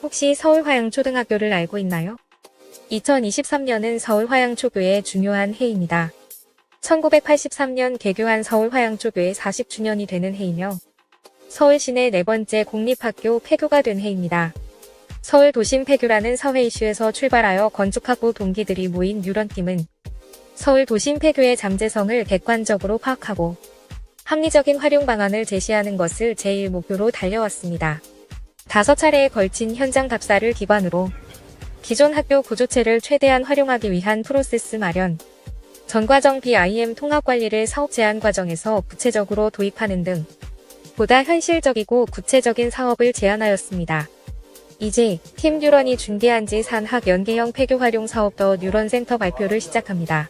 혹시 서울화양초등학교를 알고 있나요? 2023년은 서울화양초교의 중요한 해입니다. 1983년 개교한 서울화양초교의 40주년이 되는 해이며 서울시내 네 번째 공립학교 폐교가 된 해입니다. 서울 도심 폐교라는 사회 이슈에서 출발하여 건축학부 동기들이 모인 뉴런팀은 서울 도심 폐교의 잠재성을 객관적으로 파악하고 합리적인 활용 방안을 제시하는 것을 제1 목표로 달려왔습니다. 5차례에 걸친 현장 답사를 기반으로 기존 학교 구조체를 최대한 활용하기 위한 프로세스 마련, 전과정 BIM 통합 관리를 사업 제안 과정에서 구체적으로 도입하는 등 보다 현실적이고 구체적인 사업을 제안하였습니다. 이제 팀 뉴런이 준비한 지3학 연계형 폐교 활용 사업 더 뉴런 센터 발표를 시작합니다.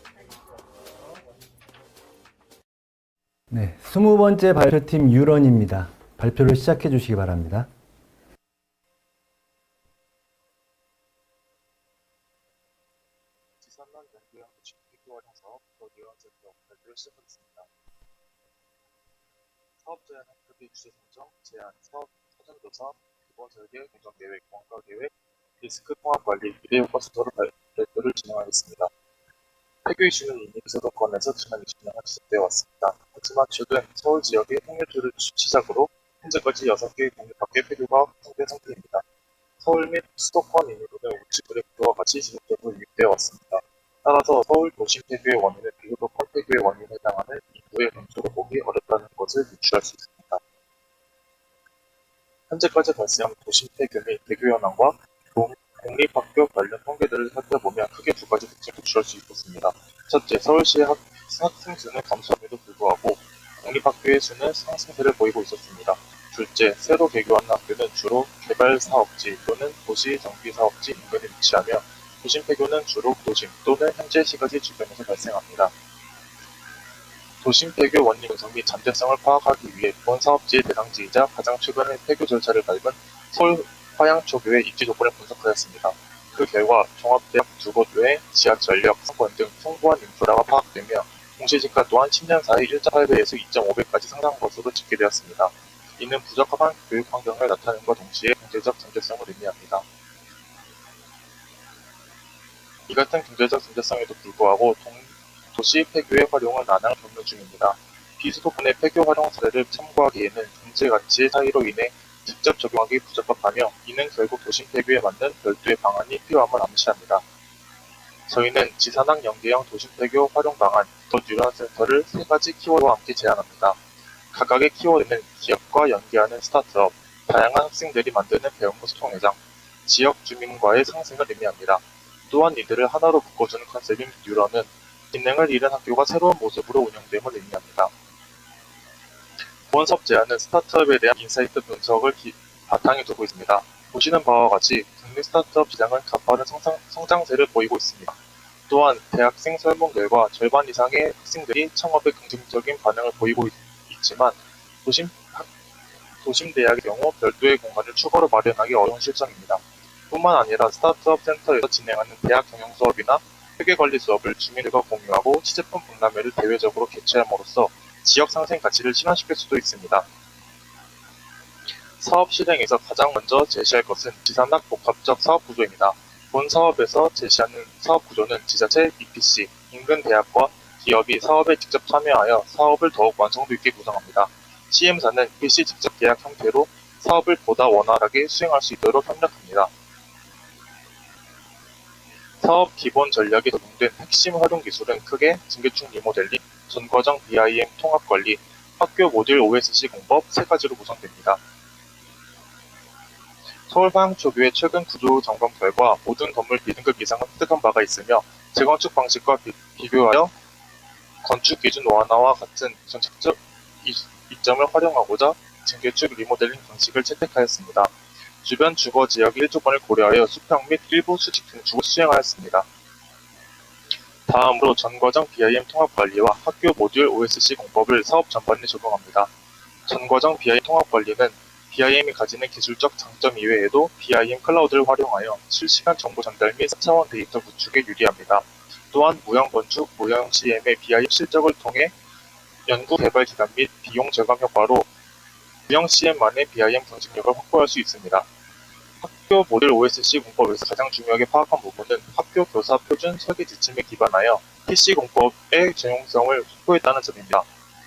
네, 20번째 발표팀 뉴런입니다. 발표를 시작해 주시기 바랍니다. 지산만 연구형 구축 폐교 활용 사업 더 뉴런 센터 발표를 시작하겠습니다. 사업 제안은 크기 주제 선정, 제안, 사업 사전조사, 기본 설계, 공정 계획, 원가 계획, 리스크 통합 관리, 미래 효과 순서로 발표를 진행하겠습니다. 폐교 이슈는 이미 비서도권에서 지난 20년간 지속되어 왔습니다. 하지만 최근 서울 지역의 확률표를 시작으로 현재까지 6개의 공립학교 폐교가 확정된 상태입니다. 서울 및 수도권 인구는 우측의 구조와 같이 지속적으로 유입되어 왔습니다. 따라서 서울 도심 폐교의 원인은 비수도권 폐교의 원인에 해당하는 인구의 변수로 보기 어렵다는 것을 유추할 수 있습니다. 현재까지 발생한 도심 폐교 및 폐교 현황과 공립학교 관련 통계들을 살펴보면 크게 두 가지 특징을 유추할 수 있었습니다. 첫째, 서울시의 학생 수는 감소함에도 불구하고 공립학교의 수는 상승세를 보이고 있었습니다. 둘째, 새로 개교하는 학교는 주로 개발 사업지 또는 도시 정비 사업지 인근에 위치하며 도심 폐교는 주로 도심 또는 현재 시가지 주변에서 발생합니다. 도심 폐교 원인 분석 및 잠재성을 파악하기 위해 본 사업지의 대상지이자 가장 최근의 폐교 절차를 밟은 서울 화양초교의 입지 조건을 분석하였습니다. 그 결과 종합대학 2곳 외에 지하 전력, 상권 등 풍부한 인프라가 파악되며 공시지가 또한 10년 사이 1.8배에서 2.5배까지 상승한 것으로 집계되었습니다. 이는 부적합한 교육 환경을 나타내는과 동시에 경제적 잠재성을 의미합니다. 이 같은 경제적 잠재성에도 불구하고 도시 폐교의 활용은 난항을 겪는 중입니다. 비수도권의 폐교 활용 사례를 참고하기에는 경제 가치의 차이로 인해 직접 적용하기 부적합하며 이는 결국 도심 폐교에 맞는 별도의 방안이 필요함을 암시합니다. 저희는 지산학 연계형 도심 폐교 활용 방안 더 뉴런 센터를 3가지 키워드와 함께 제안합니다. 각각의 키워드는 기업과 연계하는 스타트업, 다양한 학생들이 만드는 배움과 소통 회장, 지역 주민과의 상생을 의미합니다. 또한 이들을 하나로 묶어주는 컨셉인 뉴런은 기능을 잃은 학교가 새로운 모습으로 운영됨을 의미합니다. 본 사업 제안은 스타트업에 대한 인사이트 분석을 바탕에 두고 있습니다. 보시는 바와 같이 국내 스타트업 시장은 가파른 성장세를 보이고 있습니다. 또한 대학생 설문 결과 절반 이상의 학생들이 창업에 긍정적인 반응을 보이고 있지만 도심 대학의 경우 별도의 공간을 추가로 마련하기 어려운 실정입니다. 뿐만 아니라 스타트업 센터에서 진행하는 대학 경영 수업이나 회계관리 수업을 주민들과 공유하고 시제품 박람회를 대외적으로 개최함으로써 지역 상생 가치를 실현시킬 수도 있습니다. 사업 실행에서 가장 먼저 제시할 것은 지산학 복합적 사업 구조입니다. 본 사업에서 제시하는 사업 구조는 지자체, EPC, 인근 대학과 기업이 사업에 직접 참여하여 사업을 더욱 완성도 있게 구성합니다. CM사는 EPC 직접 계약 형태로 사업을 보다 원활하게 수행할 수 있도록 협력합니다. 사업 기본 전략에 적용된 핵심 활용 기술은 크게 증개축 리모델링, 전과정 BIM 통합 관리, 학교 모듈 OSC 공법 3가지로 구성됩니다. 서울화양초교의 최근 구조 점검 결과 모든 건물 B등급 이상은 획득한 바가 있으며 재건축 방식과 비교하여 건축 기준 완화와 같은 정책적 이점을 활용하고자 증개축 리모델링 방식을 채택하였습니다. 주변 주거 지역의 일조권을 고려하여 수평 및 일부 수직 등축을 수행하였습니다. 다음으로 전과정 BIM 통합 관리와 학교 모듈 OSC 공법을 사업 전반에 적용합니다. 전과정 BIM 통합 관리는 BIM이 가지는 기술적 장점 이외에도 BIM 클라우드를 활용하여 실시간 정보 전달 및 4차원 데이터 구축에 유리합니다. 또한 무형 건축, 무형 CM의 BIM 실적을 통해 연구 개발 기간 및 비용 절감 효과로 무형 CM만의 BIM 경쟁력을 확보할 수 있습니다. 학교 모듈 OSC 공법에서 가장 중요하게 파악한 부분은 학교 교사 표준 설계 지침에 기반하여 PC 공법의 전용성을 확보했다는 점입니다.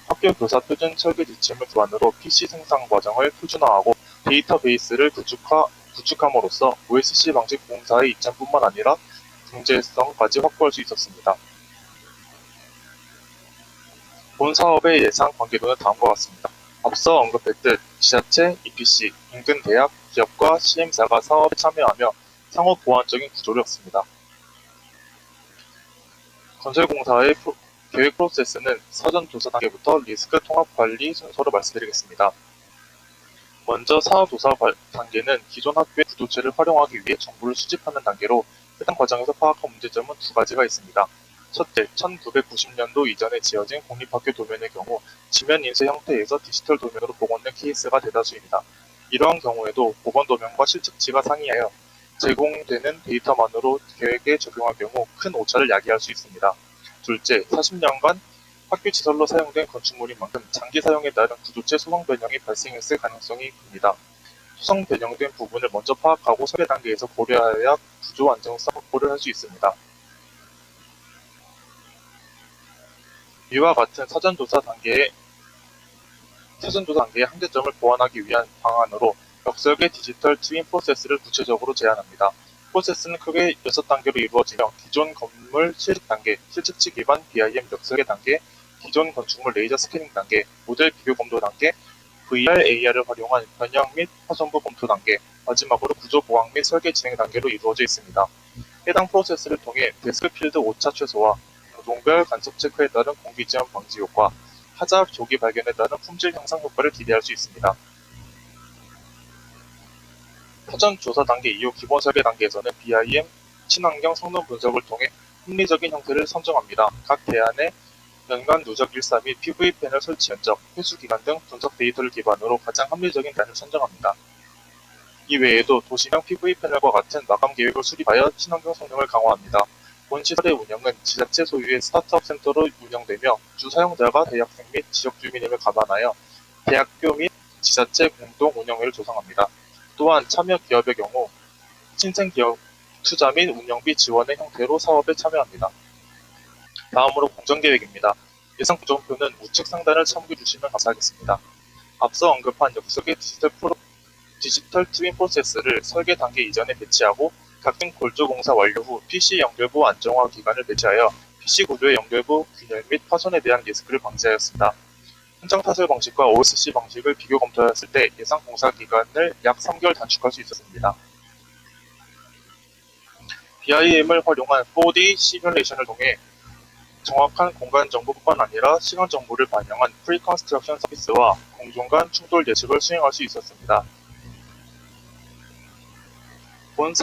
학교 교사 표준 설계 지침을 기반으로 PC 생산 과정을 표준화하고 데이터베이스를 구축함으로써 OSC 방식 공사의 이점뿐만 아니라 경제성까지 확보할 수 있었습니다. 본 사업의 예상 관계도는 다음과 같습니다. 앞서 언급했듯 지자체, EPC, 인근 대학, 기업과 CM사가 사업에 참여하며 상호 보완적인 구조를 였습니다. 건설공사의 계획 프로세스는 사전 조사 단계부터 리스크 통합 관리 순서로 말씀드리겠습니다. 먼저 사업 조사 단계는 기존 학교의 구조체를 활용하기 위해 정보를 수집하는 단계로 해당 과정에서 파악한 문제점은 두 가지가 있습니다. 첫째, 1990년도 이전에 지어진 공립학교 도면의 경우 지면 인쇄 형태에서 디지털 도면으로 복원된 케이스가 대다수입니다. 이러한 경우에도 복원 도면과 실측치가 상이하여 제공되는 데이터만으로 계획에 적용할 경우 큰 오차를 야기할 수 있습니다. 둘째, 40년간 학교 시설로 사용된 건축물인 만큼 장기 사용에 따른 구조체 소성 변형이 발생했을 가능성이 큽니다. 소성 변형된 부분을 먼저 파악하고 설계 단계에서 고려하여야 구조 안정성 확보를 할 수 있습니다. 이와 같은 사전조사 단계의 한계점을 보완하기 위한 방안으로 역설계 디지털 트윈 프로세스를 구체적으로 제안합니다. 프로세스는 크게 6단계로 이루어지며 기존 건물 실측 단계, 실측치 기반 BIM 역설계 단계, 기존 건축물 레이저 스캐닝 단계, 모델 비교 검토 단계, VR, AR을 활용한 변형 및 파손부 검토 단계, 마지막으로 구조 보강 및 설계 진행 단계로 이루어져 있습니다. 해당 프로세스를 통해 데스크 필드 오차 최소화, 노동별 간섭 체크에 따른 공기 지연 방지 효과, 하자 조기 발견에 따른 품질 향상 효과를 기대할 수 있습니다. 사전 조사 단계 이후 기본 설계 단계에서는 BIM, 친환경 성능 분석을 통해 합리적인 형태를 선정합니다. 각 대안의 연간 누적 일사 및 PV 패널 설치 면적, 회수 기간 등 분석 데이터를 기반으로 가장 합리적인 대안을 선정합니다. 이 외에도 도시명 PV 패널과 같은 마감 계획을 수립하여 친환경 성능을 강화합니다. 본 시설의 운영은 지자체 소유의 스타트업 센터로 운영되며 주 사용자가 대학생 및 지역 주민임을 감안하여 대학교 및 지자체 공동 운영회를 조성합니다. 또한 참여 기업의 경우 신생 기업 투자 및 운영비 지원의 형태로 사업에 참여합니다. 다음으로 공정계획입니다. 예상 구정표는 우측 상단을 참고해 주시면 감사하겠습니다. 앞서 언급한 역설계 디지털 트윈 프로세스를 설계 단계 이전에 배치하고 각종 골조 공사 완료 후 PC 연결부 안정화 기간을 배치하여 PC 구조의 연결부 균열 및 파손에 대한 리스크를 방지하였습니다. 현장 타설 방식과 OSC 방식을 비교 검토하였을 때 예상 공사 기간을 약 3개월 단축할 수 있었습니다. BIM을 활용한 4D 시뮬레이션을 통해 정확한 공간 정보뿐만 아니라 시간 정보를 반영한 프리컨스트럭션 서비스와 공중 간 충돌 예측을 수행할 수 있었습니다. 본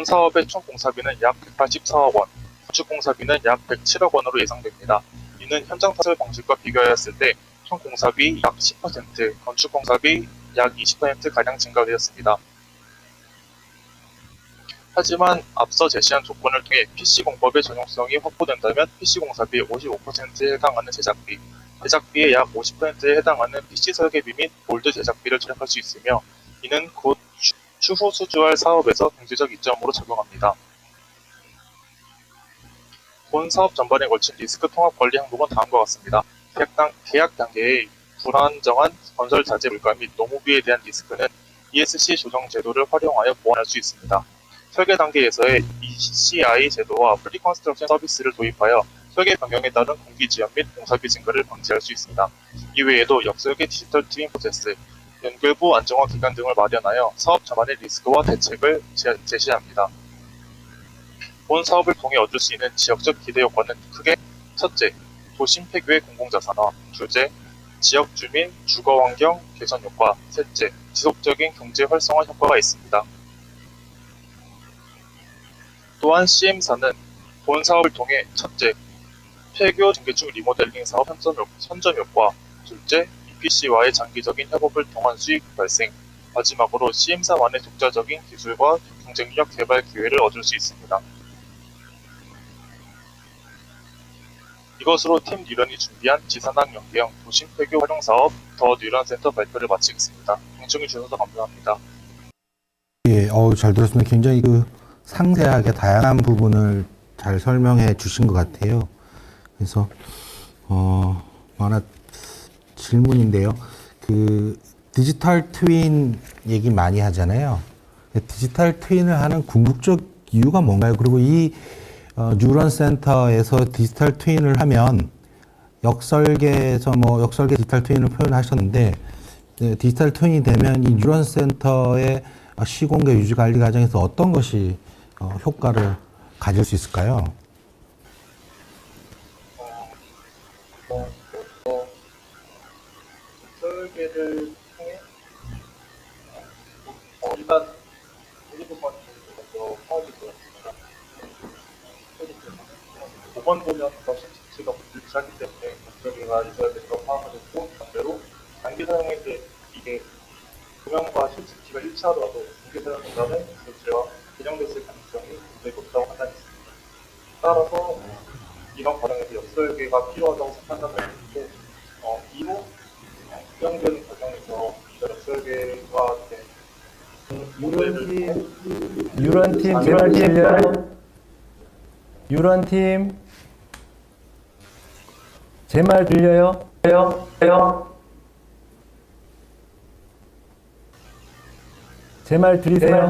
사업의 총 공사비는 약 184억 원, 건축 공사비는 약 107억 원으로 예상됩니다. 이는 현장 타설 방식과 비교하였을 때 총 공사비 약 10%, 건축 공사비 약 20%가량 증가되었습니다. 하지만 앞서 제시한 조건을 통해 PC공법의 전용성이 확보된다면 PC공사비의 55%에 해당하는 제작비의 약 50%에 해당하는 PC 설계비 및 몰드 제작비를 절약할 수 있으며 이는 곧 추후 수주할 사업에서 경제적 이점으로 작용합니다. 본 사업 전반에 걸친 리스크 통합 관리 항목은 다음과 같습니다. 계약 단계의 불안정한 건설 자재 물가 및 노무비에 대한 리스크는 ESC 조정 제도를 활용하여 보완할 수 있습니다. 설계 단계에서의 ECI 제도와 프리컨스트럭션 서비스를 도입하여 설계 변경에 따른 공기 지연 및 공사비 증가를 방지할 수 있습니다. 이외에도 역설계 디지털 트윈 프로세스, 연결부 안정화 기간 등을 마련하여 사업 전반의 리스크와 대책을 제시합니다. 본 사업을 통해 얻을 수 있는 지역적 기대 효과는 크게 첫째, 도심 폐교의 공공자산화, 둘째, 지역 주민 주거 환경 개선 효과, 셋째, 지속적인 경제 활성화 효과가 있습니다. 또한 CM사는 본 사업을 통해 첫째, 폐교 증개축 리모델링 사업 선점 효과, 둘째, EPC와의 장기적인 협업을 통한 수익 발생, 마지막으로 CM사만의 독자적인 기술과 경쟁력 개발 기회를 얻을 수 있습니다. 이것으로 팀 뉴런이 준비한 지산항 연계형 도심 폐교 활용 사업 더 뉴런 센터 발표를 마치겠습니다. 경청해 주셔서 감사합니다. 예, 잘 들었습니다. 굉장히 상세하게 다양한 부분을 잘 설명해 주신 것 같아요. 그래서, 하나 질문인데요. 디지털 트윈 얘기 많이 하잖아요. 디지털 트윈을 하는 궁극적 이유가 뭔가요? 그리고 이 뉴런 센터에서 디지털 트윈을 하면 역설계에서 역설계 디지털 트윈을 표현하셨는데, 네, 디지털 트윈이 되면 이 뉴런 센터의 시공계 유지 관리 과정에서 어떤 것이 효과를 가질 수 있을까요? 설계를 통해 일단 일부분 먼저 파악이 되었습니다. 5번 보면서 실체가 붙기 시작하기 때문에 설계가 있어야 된다고 파악을 했고, 반대로 단기 사용일 때 이게 조명과 실체가 일치하더라도 단기 사용보다는 실체와 개정됐을 가능성이 굉장히 높다고 판단했습니다. 따라서 이런 과정에서 역설계가 필요하다고 판단을 했는데, 이후 수정되는 과정에서 역설계가 된 유런팀 제 말 들려요? 유런팀 제 말 들려요? 제 말 들리세요?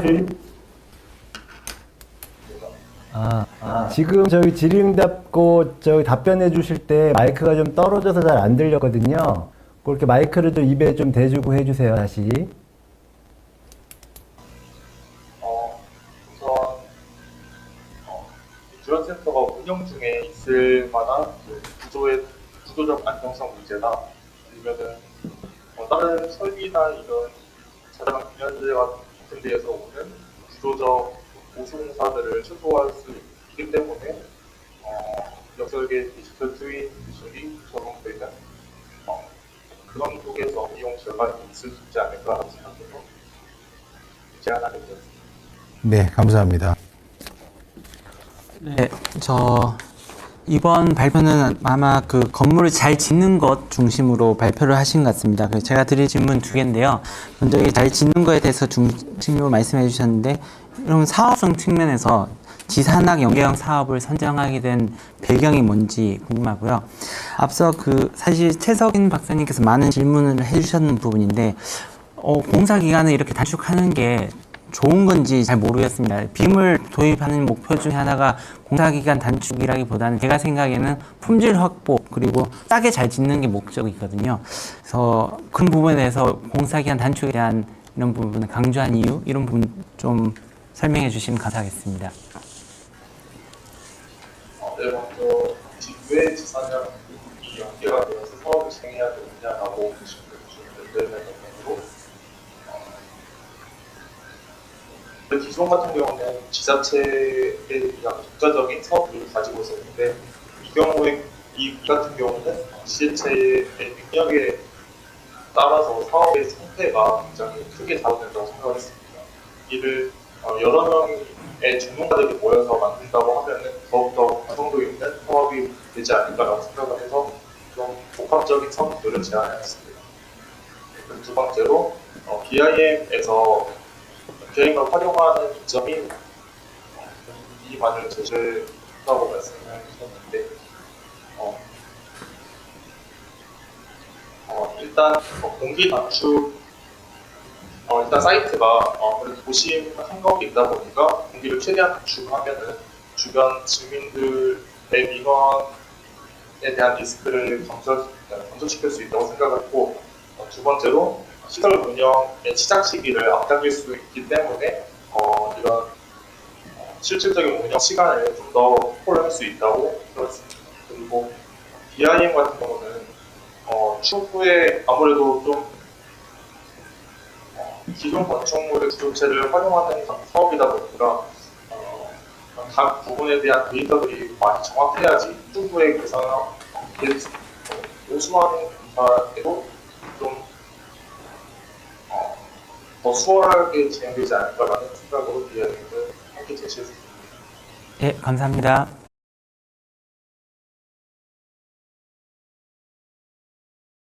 지금 저기 질의응답고 저기 답변해 주실 때 마이크가 좀 떨어져서 잘 안 들렸거든요. 그렇게 마이크를 좀 입에 좀 대주고 해주세요, 다시. 우선 뉴런센터가 운영 중에 있을 만한 구조적 안정성 문제나 아니면은 다른 설비나 이런 자동 분야들 같은 데에서 오는 구조적 오송사들을 최소화할 수 있기 때문에 역설계 디지털 트윈 기술이 적용되는 그런 쪽에서 이용 결과가 있을 수 있지 않을까라고 생각해서 제안하게 되었습니다. 네, 감사합니다. 네, 이번 발표는 아마 건물을 잘 짓는 것 중심으로 발표를 하신 것 같습니다. 그래서 제가 드릴 질문 두 개인데요. 먼저 이 잘 짓는 거에 대해서 중심으로 말씀해 주셨는데, 이런 사업성 측면에서 지산학 연계형 사업을 선정하게 된 배경이 뭔지 궁금하고요. 앞서 사실 최석인 박사님께서 많은 질문을 해주셨는 부분인데, 공사 기간을 이렇게 단축하는 게 좋은 건지 잘 모르겠습니다. 빔을 도입하는 목표 중에 하나가 공사기간 단축이라기보다는 제가 생각에는 품질 확보 그리고 싸게 잘 짓는 게 목적이거든요. 그래서 그 부분에 대해서 공사기간 단축에 대한 이런 부분을 강조한 이유, 이런 부분 좀 설명해 주시면 감사하겠습니다. 네, 먼저 왜 지산이랑 이 연계가 되어서 사업을 진행해야 되느냐라고 질문을 주셨는데, 기존 같은 경우는 지자체에 대한 독자적인 사업을 가지고 있었는데, 이 경우에 이 같은 경우는 지자체의 능력에 따라서 사업의 성패가 굉장히 크게 좌우된다고 생각을 했습니다. 이를 여러 명의 전문가들이 모여서 만든다고 하면은 더욱더 완성도 있는 사업이 되지 않을까라고 생각을 해서 좀 복합적인 사업들을 제안했습니다. 두 번째로 BIM에서 BIM을 활용하는 이점이 많은 제시했다고 말씀을 주셨는데, 일단 공기 단축, 일단 사이트가 도심 한가운데 있다 보니까 공기를 최대한 단축하면은 주변 주민들의 민원에 대한 리스크를 감소시킬 수 있다고 생각을 했고, 두 번째로 시설 운영의 시작 시기를 앞당길 수 있기 때문에 이런 실질적인 운영 시간을 좀 더 확보를 할 수 있다고 생각했습니다. 그리고 BIM 같은 경우는 추후에 아무래도 좀 기존 건축물의 구조체를 활용하는 사업이다 보니까 각 부분에 대한 데이터들이 많이 정확해야지 추후에 계산을 오수하는 공사에도 좀 더 수월하게 진행되지 않을까라는 생각으로 BIM을 함께 제시했습니다. 네, 감사합니다.